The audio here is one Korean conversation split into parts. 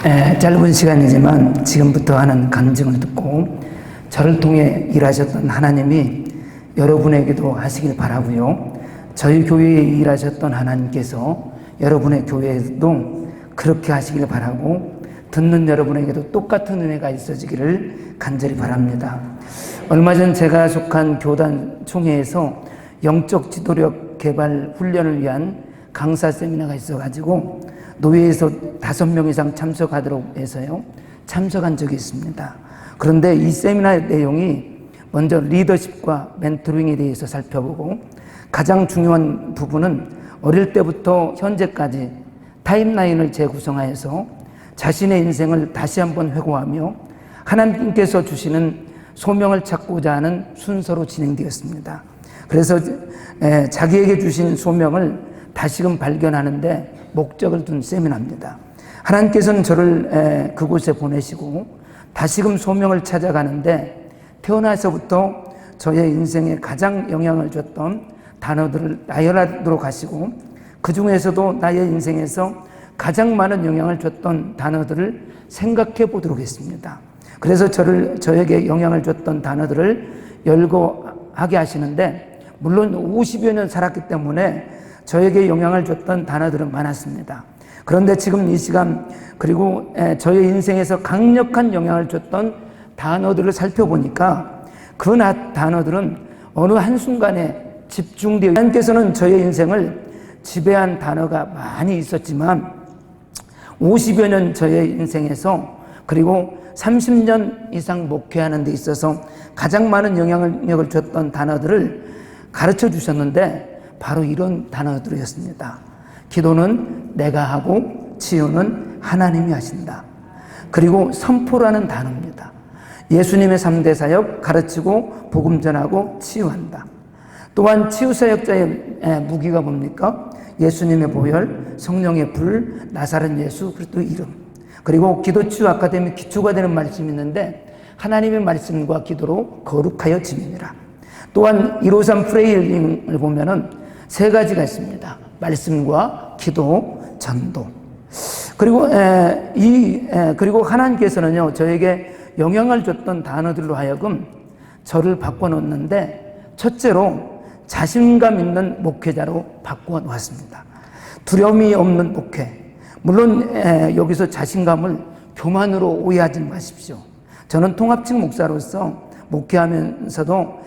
짧은 시간이지만 지금부터 하는 간증을 듣고 저를 통해 일하셨던 하나님이 여러분에게도 하시길 바라고요. 저희 교회에 일하셨던 하나님께서 여러분의 교회에도 그렇게 하시길 바라고 듣는 여러분에게도 똑같은 은혜가 있어지기를 간절히 바랍니다. 얼마 전 제가 속한 교단 총회에서 영적 지도력 개발 훈련을 위한 강사 세미나가 있어가지고 노예에서 5명 이상 참석하도록 해서요 참석한 적이 있습니다. 그런데 이 세미나의 내용이 먼저 리더십과 멘토링에 대해서 살펴보고 가장 중요한 부분은 어릴 때부터 현재까지 타임라인을 재구성하여서 자신의 인생을 다시 한번 회고하며 하나님께서 주시는 소명을 찾고자 하는 순서로 진행되었습니다. 그래서 자기에게 주신 소명을 다시금 발견하는데 목적을 둔 세미나입니다. 하나님께서는 저를 그곳에 보내시고 다시금 소명을 찾아가는데 태어나서부터 저의 인생에 가장 영향을 줬던 단어들을 나열하도록 하시고 그 중에서도 나의 인생에서 가장 많은 영향을 줬던 단어들을 생각해 보도록 했습니다. 그래서 저에게 영향을 줬던 단어들을 열거하게 하시는데 물론 50여 년 살았기 때문에 저에게 영향을 줬던 단어들은 많았습니다. 그런데 지금 이 시간 그리고 저의 인생에서 강력한 영향을 줬던 단어들을 살펴보니까 그 단어들은 어느 한순간에 집중되어 하나님께서는 저의 인생을 지배한 단어가 많이 있었지만 50여 년 저의 인생에서 그리고 30년 이상 목회하는 데 있어서 가장 많은 영향력을 줬던 단어들을 가르쳐 주셨는데 바로 이런 단어들이었습니다. 기도는 내가 하고 치유는 하나님이 하신다. 그리고 선포라는 단어입니다. 예수님의 3대 사역 가르치고 복음 전하고 치유한다. 또한 치유사역자의 무기가 뭡니까? 예수님의 보혈, 성령의 불, 나사렛 예수 그리스도의 이름. 그리고 기도치유 아카데미 기초가 되는 말씀이 있는데 하나님의 말씀과 기도로 거룩하여 지니라. 또한 153 프레이링을 보면은 3가지가 있습니다. 말씀과 기도, 전도. 그리고 하나님께서는요 저에게 영향을 줬던 단어들로 하여금 저를 바꿔놓는데 첫째로 자신감 있는 목회자로 바꿔놓았습니다. 두려움이 없는 목회. 물론 여기서 자신감을 교만으로 오해하지 마십시오. 저는 통합측 목사로서 목회하면서도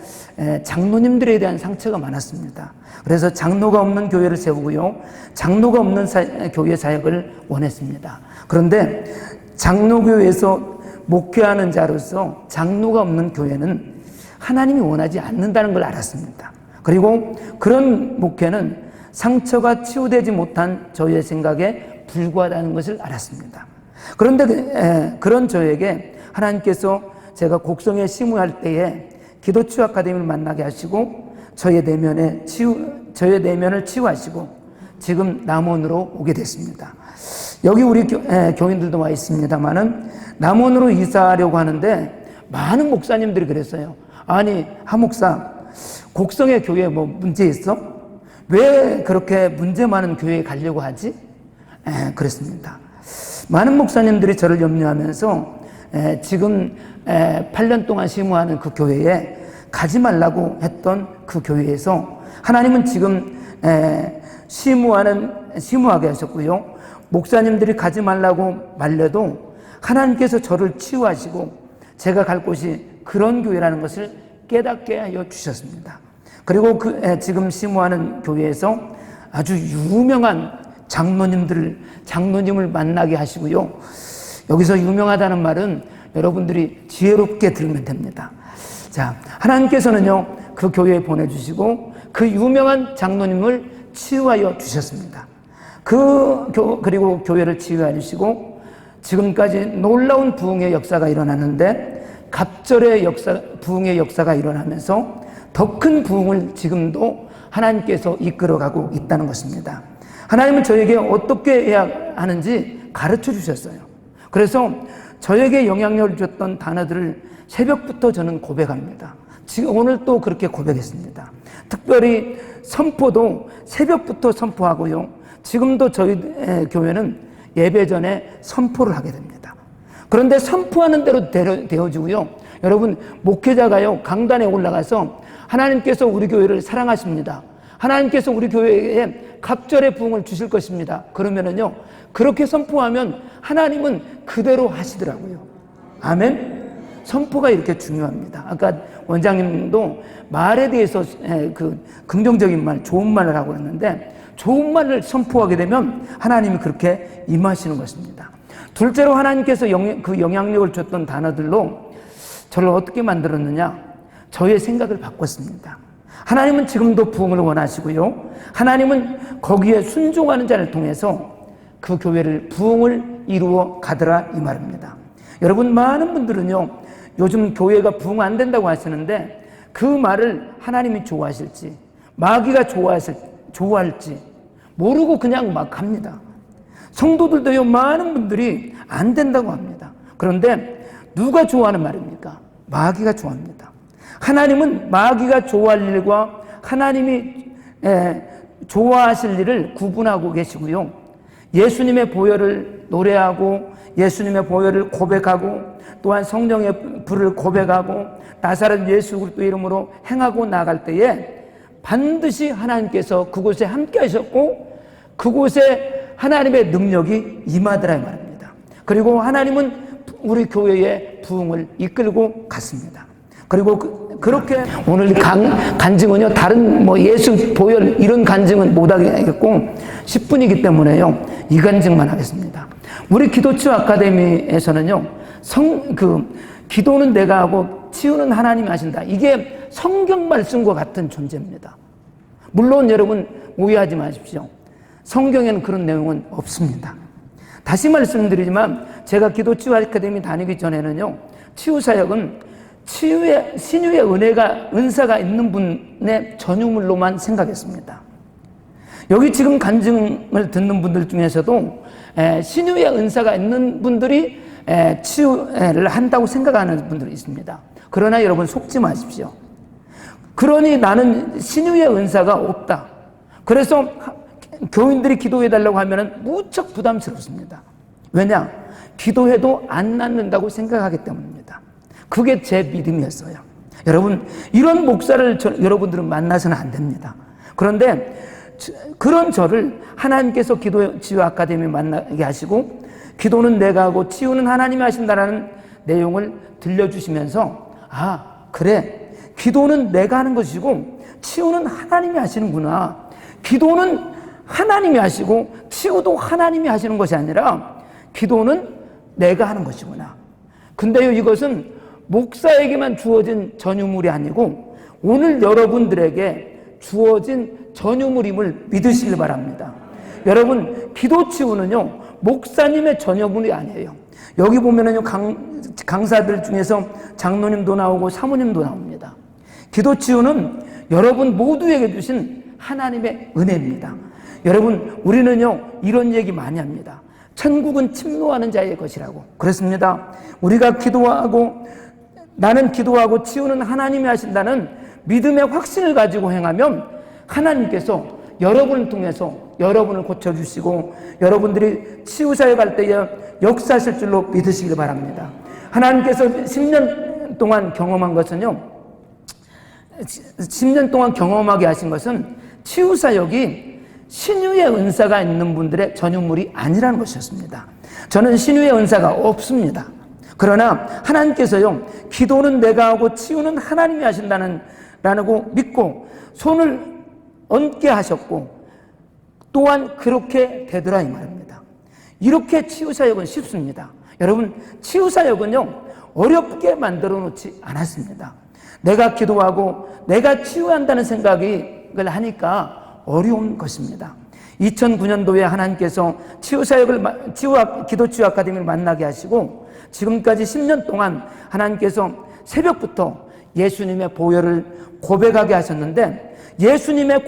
장로님들에 대한 상처가 많았습니다. 그래서 장로가 없는 교회를 세우고요 장로가 없는 교회 사역을 원했습니다. 그런데 장로교회에서 목회하는 자로서 장로가 없는 교회는 하나님이 원하지 않는다는 걸 알았습니다. 그리고 그런 목회는 상처가 치유되지 못한 저의 생각에 불과하다는 것을 알았습니다. 그런데 그런 저에게 하나님께서 제가 곡성에 심우할 때에 기도치유 아카데미를 만나게 하시고 저의 내면을 치유하시고 지금 남원으로 오게 됐습니다. 여기 우리 교인들도 와 있습니다만은 남원으로 이사하려고 하는데 많은 목사님들이 그랬어요. 아니 하 목사 곡성의 교회에 뭐 문제 있어? 왜 그렇게 문제 많은 교회에 가려고 하지? 그랬습니다. 많은 목사님들이 저를 염려하면서 지금 8년 동안 심우하는 그 교회에 가지 말라고 했던 그 교회에서 하나님은 지금 심우하게 하셨고요 목사님들이 가지 말라고 말려도 하나님께서 저를 치유하시고 제가 갈 곳이 그런 교회라는 것을 깨닫게 하여 주셨습니다. 그리고 지금 심우하는 교회에서 아주 유명한 장로님을 만나게 하시고요 여기서 유명하다는 말은 여러분들이 지혜롭게 들으면 됩니다. 자, 하나님께서는요 그 교회에 보내주시고 그 유명한 장로님을 치유하여 주셨습니다. 그리고 교회를 치유하여 주시고 지금까지 놀라운 부흥의 역사가 일어났는데 갑절의 부흥의 역사가 일어나면서 더 큰 부흥을 지금도 하나님께서 이끌어가고 있다는 것입니다. 하나님은 저에게 어떻게 해야 하는지 가르쳐 주셨어요. 그래서 저에게 영향력을 줬던 단어들을 새벽부터 저는 고백합니다. 지금 오늘 또 그렇게 고백했습니다. 특별히 선포도 새벽부터 선포하고요. 지금도 저희 교회는 예배 전에 선포를 하게 됩니다. 그런데 선포하는 대로 되어지고요. 여러분, 목회자가요, 강단에 올라가서 하나님께서 우리 교회를 사랑하십니다. 하나님께서 우리 교회에 갑절의 부흥을 주실 것입니다. 그러면은요, 그렇게 선포하면 하나님은 그대로 하시더라고요. 아멘? 선포가 이렇게 중요합니다. 아까 원장님도 말에 대해서 긍정적인 말, 좋은 말을 하고 있는데, 좋은 말을 선포하게 되면 하나님이 그렇게 임하시는 것입니다. 둘째로 하나님께서 그 영향력을 줬던 단어들로 저를 어떻게 만들었느냐? 저의 생각을 바꿨습니다. 하나님은 지금도 부흥을 원하시고요. 하나님은 거기에 순종하는 자를 통해서 그 교회를 부흥을 이루어 가더라, 이 말입니다. 여러분, 많은 분들은요, 요즘 교회가 부흥 안 된다고 하시는데 그 말을 하나님이 좋아하실지, 마귀가 좋아할지 모르고 그냥 막 합니다. 성도들도요, 많은 분들이 안 된다고 합니다. 그런데 누가 좋아하는 말입니까? 마귀가 좋아합니다. 하나님은 마귀가 좋아할 일과 하나님이 좋아하실 일을 구분하고 계시고요. 예수님의 보혈을 노래하고 예수님의 보혈을 고백하고 또한 성령의 불을 고백하고 나사렛 예수 그리스도의 이름으로 행하고 나갈 때에 반드시 하나님께서 그곳에 함께 하셨고 그곳에 하나님의 능력이 임하더라, 이 말입니다. 그리고 하나님은 우리 교회의 부흥을 이끌고 갔습니다. 그리고 그렇게 오늘 간증은요, 다른 예수 보혈 이런 간증은 못하겠고 10분이기 때문에요, 이 간증만 하겠습니다. 우리 기도치유 아카데미에서는요, 기도는 내가 하고 치유는 하나님이 하신다. 이게 성경 말씀과 같은 존재입니다. 물론 여러분 오해하지 마십시오. 성경에는 그런 내용은 없습니다. 다시 말씀드리지만 제가 기도치유 아카데미 다니기 전에는요, 치유사역은 신유의 은사가 있는 분의 전유물로만 생각했습니다. 여기 지금 간증을 듣는 분들 중에서도 신유의 은사가 있는 분들이 치유를 한다고 생각하는 분들이 있습니다. 그러나 여러분 속지 마십시오. 그러니 나는 신유의 은사가 없다. 그래서 교인들이 기도해달라고 하면 무척 부담스럽습니다. 왜냐? 기도해도 안 낫는다고 생각하기 때문입니다. 그게 제 믿음이었어요. 여러분, 이런 목사를 여러분들은 만나서는 안 됩니다. 그런데 그런 저를 하나님께서 기도치유 아카데미 만나게 하시고 기도는 내가 하고 치유는 하나님이 하신다라는 내용을 들려주시면서, 아, 그래, 기도는 내가 하는 것이고 치유는 하나님이 하시는구나. 기도는 하나님이 하시고 치유도 하나님이 하시는 것이 아니라 기도는 내가 하는 것이구나. 근데요, 이것은 목사에게만 주어진 전유물이 아니고 오늘 여러분들에게 주어진 전유물임을 믿으시길 바랍니다. 여러분, 기도치유는요, 목사님의 전유물이 아니에요. 여기 보면은요, 강사들 중에서 장로님도 나오고 사모님도 나옵니다. 기도치유는 여러분 모두에게 주신 하나님의 은혜입니다. 여러분, 우리는요, 이런 얘기 많이 합니다. 천국은 침노하는 자의 것이라고. 그렇습니다. 우리가 나는 기도하고 치유는 하나님이 하신다는 믿음의 확신을 가지고 행하면 하나님께서 여러분을 통해서 여러분을 고쳐주시고 여러분들이 치유사역 할 때에 역사하실 줄로 믿으시길 바랍니다. 하나님께서 10년 동안 경험한 것은요, 10년 동안 경험하게 하신 것은 치유사역이 신유의 은사가 있는 분들의 전유물이 아니라는 것이었습니다. 저는 신유의 은사가 없습니다. 그러나 하나님께서요, 기도는 내가 하고 치유는 하나님이 하신다고 믿고 손을 얹게 하셨고 또한 그렇게 되더라, 이 말입니다. 이렇게 치유사역은 쉽습니다. 여러분, 치유사역은요, 어렵게 만들어 놓지 않았습니다. 내가 기도하고 내가 치유한다는 생각을 하니까 어려운 것입니다. 2009년도에 하나님께서 기도치유 아카데미를 만나게 하시고 지금까지 10년 동안 하나님께서 새벽부터 예수님의 보혈을 고백하게 하셨는데 예수님의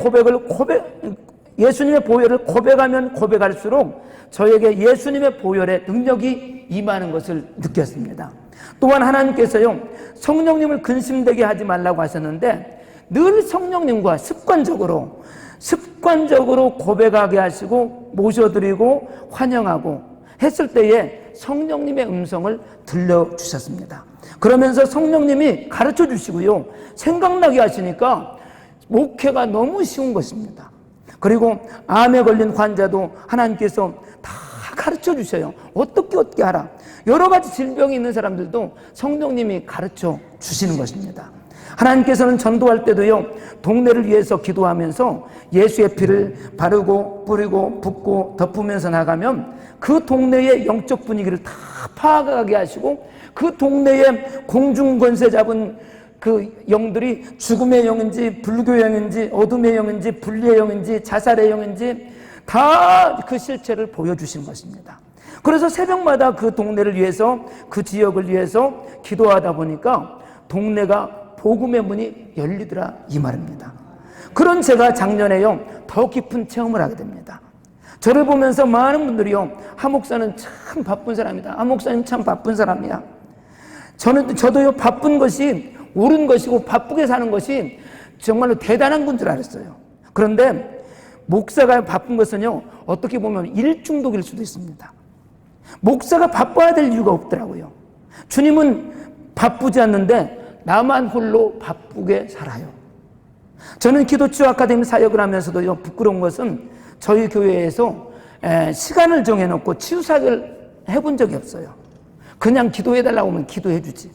보혈을 고백하면 고백할수록 저에게 예수님의 보혈의 능력이 임하는 것을 느꼈습니다. 또한 하나님께서요, 성령님을 근심되게 하지 말라고 하셨는데 늘 성령님과 습관적으로 고백하게 하시고 모셔드리고 환영하고 했을 때에 성령님의 음성을 들려주셨습니다. 그러면서 성령님이 가르쳐 주시고요, 생각나게 하시니까 목회가 너무 쉬운 것입니다. 그리고 암에 걸린 환자도 하나님께서 다 가르쳐 주셔요. 어떻게 하라. 여러 가지 질병이 있는 사람들도 성령님이 가르쳐 주시는 것입니다. 하나님께서는 전도할 때도요, 동네를 위해서 기도하면서 예수의 피를 바르고 뿌리고 붓고 덮으면서 나가면 그 동네의 영적 분위기를 다 파악하게 하시고, 그 동네에 공중권세 잡은 그 영들이 죽음의 영인지 불교의 영인지 어둠의 영인지 분리의 영인지 자살의 영인지 다 그 실체를 보여주시는 것입니다. 그래서 새벽마다 그 동네를 위해서, 그 지역을 위해서 기도하다 보니까 동네가 복음의 문이 열리더라, 이 말입니다. 그런 제가 작년에요, 더 깊은 체험을 하게 됩니다. 저를 보면서 많은 분들이요, 하 목사는 참 바쁜 사람이다, 하 목사님 참 바쁜 사람이야. 저도요, 바쁜 것이 옳은 것이고 바쁘게 사는 것이 정말로 대단한 건 줄 알았어요. 그런데 목사가 바쁜 것은요, 어떻게 보면 일중독일 수도 있습니다. 목사가 바빠야 될 이유가 없더라고요. 주님은 바쁘지 않는데 나만 홀로 바쁘게 살아요. 저는 기도치유 아카데미 사역을 하면서도요, 부끄러운 것은 저희 교회에서 시간을 정해놓고 치유 사역을 해본 적이 없어요. 그냥 기도해달라고 하면 기도해주지.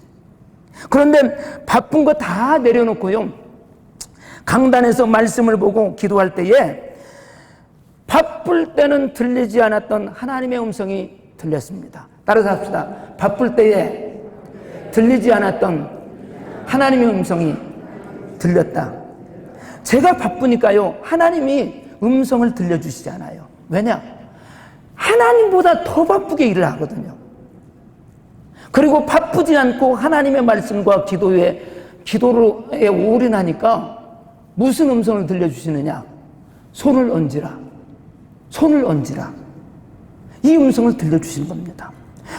그런데 바쁜 거 다 내려놓고요, 강단에서 말씀을 보고 기도할 때에 바쁠 때는 들리지 않았던 하나님의 음성이 들렸습니다. 따라서 합시다. 바쁠 때에 들리지 않았던 하나님의 음성이 들렸다. 제가 바쁘니까요, 하나님이 음성을 들려주시지 않아요. 왜냐? 하나님보다 더 바쁘게 일을 하거든요. 그리고 바쁘지 않고 하나님의 말씀과 기도에 올인하니까 무슨 음성을 들려주시느냐? 손을 얹으라. 손을 얹으라. 이 음성을 들려주시는 겁니다.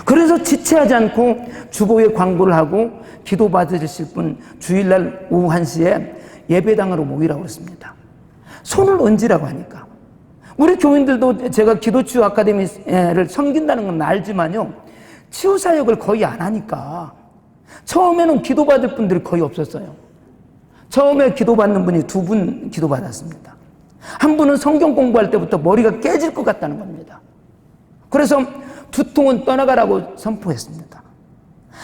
그래서 지체하지 않고 주보에 광고를 하고 기도 받으실 분 주일날 오후 1시에 예배당으로 모이라고 했습니다. 손을 얹으라고 하니까. 우리 교인들도 제가 기도치유 아카데미를 섬긴다는 건 알지만요, 치유사역을 거의 안 하니까 처음에는 기도받을 분들이 거의 없었어요. 처음에 기도받는 분이 2분 기도받았습니다. 한 분은 성경 공부할 때부터 머리가 깨질 것 같다는 겁니다. 그래서 두통은 떠나가라고 선포했습니다.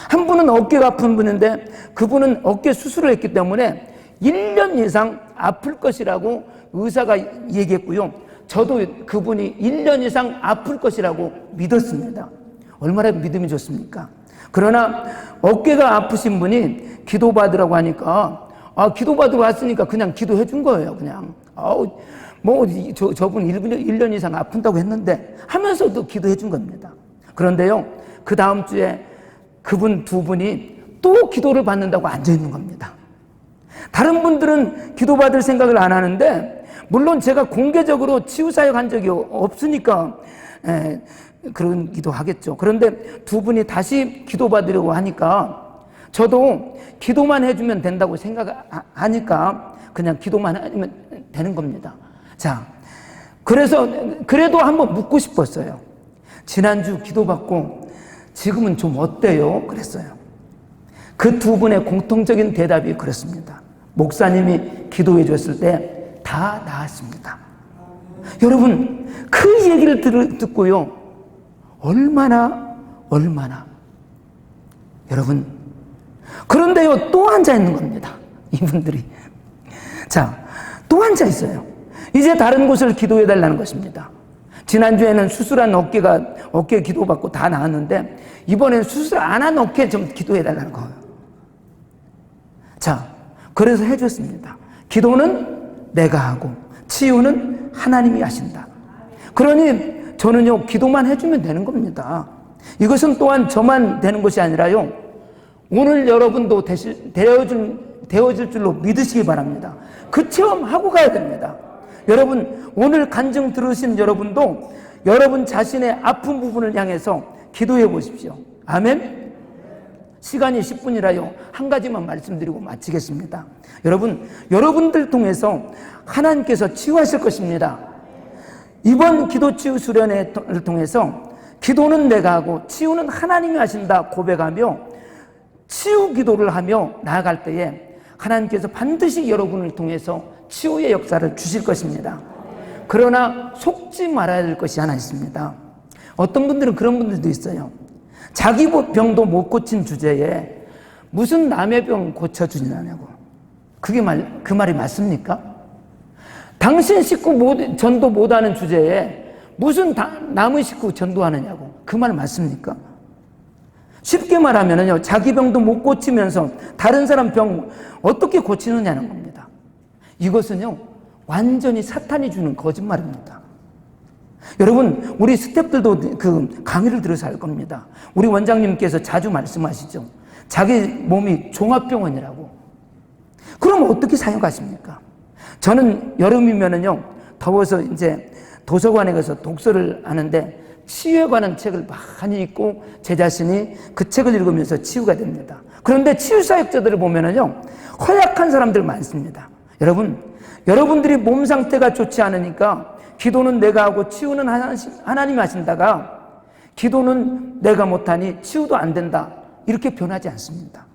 한 분은 어깨가 아픈 분인데 그분은 어깨 수술을 했기 때문에 1년 이상 아플 것이라고 의사가 얘기했고요, 저도 그분이 1년 이상 아플 것이라고 믿었습니다. 얼마나 믿음이 좋습니까? 그러나 어깨가 아프신 분이 기도받으라고 하니까, 기도받으러 왔으니까 그냥 기도해 준 거예요. 그냥 저분 1년 이상 아픈다고 했는데 하면서도 기도해 준 겁니다. 그런데요, 그 다음 주에 그분 2분이 또 기도를 받는다고 앉아 있는 겁니다. 다른 분들은 기도받을 생각을 안 하는데, 물론 제가 공개적으로 치유사역 한 적이 없으니까 그런 기도 하겠죠. 그런데 2분이 다시 기도받으려고 하니까 저도 기도만 해주면 된다고 생각하니까 그냥 기도만 하면 되는 겁니다. 자, 그래도 한번 묻고 싶었어요. 지난주 기도받고 지금은 좀 어때요? 그랬어요. 그 2분의 공통적인 대답이 그렇습니다. 목사님이 기도해 줬을 때 다 나았습니다. 여러분, 그 얘기를 듣고요, 얼마나 여러분, 그런데요, 또 앉아 있는 겁니다. 이분들이. 자, 또 앉아 있어요. 이제 다른 곳을 기도해 달라는 것입니다. 지난주에는 수술한 어깨 기도받고 다 나았는데 이번에는 수술 안 한 어깨 좀 기도해 달라는 거예요. 자, 그래서 해줬습니다. 기도는 내가 하고 치유는 하나님이 하신다. 그러니 저는요, 기도만 해주면 되는 겁니다. 이것은 또한 저만 되는 것이 아니라요, 오늘 여러분도 되어질 줄로 믿으시기 바랍니다. 그 체험하고 가야 됩니다. 여러분, 오늘 간증 들으신 여러분도 여러분 자신의 아픈 부분을 향해서 기도해 보십시오. 아멘. 시간이 10분이라요 한 가지만 말씀드리고 마치겠습니다. 여러분들 통해서 하나님께서 치유하실 것입니다. 이번 기도치유 수련회를 통해서 기도는 내가 하고 치유는 하나님이 하신다 고백하며 치유 기도를 하며 나아갈 때에 하나님께서 반드시 여러분을 통해서 치유의 역사를 주실 것입니다. 그러나 속지 말아야 될 것이 하나 있습니다. 어떤 분들은 그런 분들도 있어요. 자기 병도 못 고친 주제에 무슨 남의 병 고쳐주냐고. 그 말이 맞습니까? 당신 식구 전도 못하는 주제에 무슨 남의 식구 전도하느냐고. 그 말 맞습니까? 쉽게 말하면요, 자기 병도 못 고치면서 다른 사람 병 어떻게 고치느냐는 겁니다. 이것은요, 완전히 사탄이 주는 거짓말입니다. 여러분, 우리 스태프들도 그 강의를 들어서 알 겁니다. 우리 원장님께서 자주 말씀하시죠. 자기 몸이 종합병원이라고. 그럼 어떻게 사용하십니까? 저는 여름이면은요, 더워서 이제 도서관에 가서 독서를 하는데 치유에 관한 책을 많이 읽고 제 자신이 그 책을 읽으면서 치유가 됩니다. 그런데 치유사역자들을 보면은요, 허약한 사람들 많습니다. 여러분들이 몸 상태가 좋지 않으니까 기도는 내가 하고 치유는 하나님이 하신다가 기도는 내가 못하니 치유도 안 된다. 이렇게 변하지 않습니다.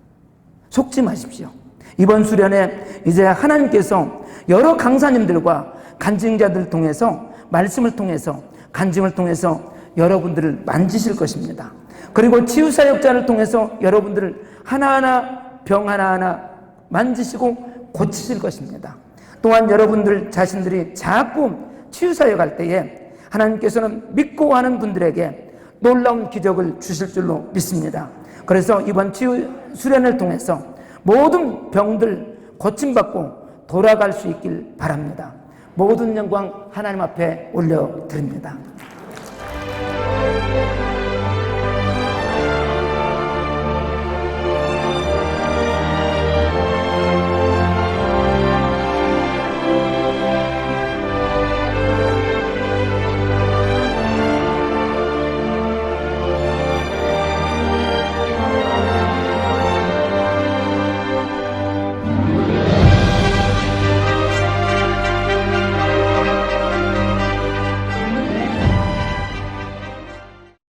속지 마십시오. 이번 수련회 이제 하나님께서 여러 강사님들과 간증자들을 통해서 말씀을 통해서 간증을 통해서 여러분들을 만지실 것입니다. 그리고 치유사역자를 통해서 여러분들을 하나하나 병 하나하나 만지시고 고치실 것입니다. 또한 여러분들 자신들이 자꾸 치유사역할 때에 하나님께서는 믿고 하는 분들에게 놀라운 기적을 주실 줄로 믿습니다. 그래서 이번 치유 수련을 통해서 모든 병들 고침받고 돌아갈 수 있길 바랍니다. 모든 영광 하나님 앞에 올려드립니다.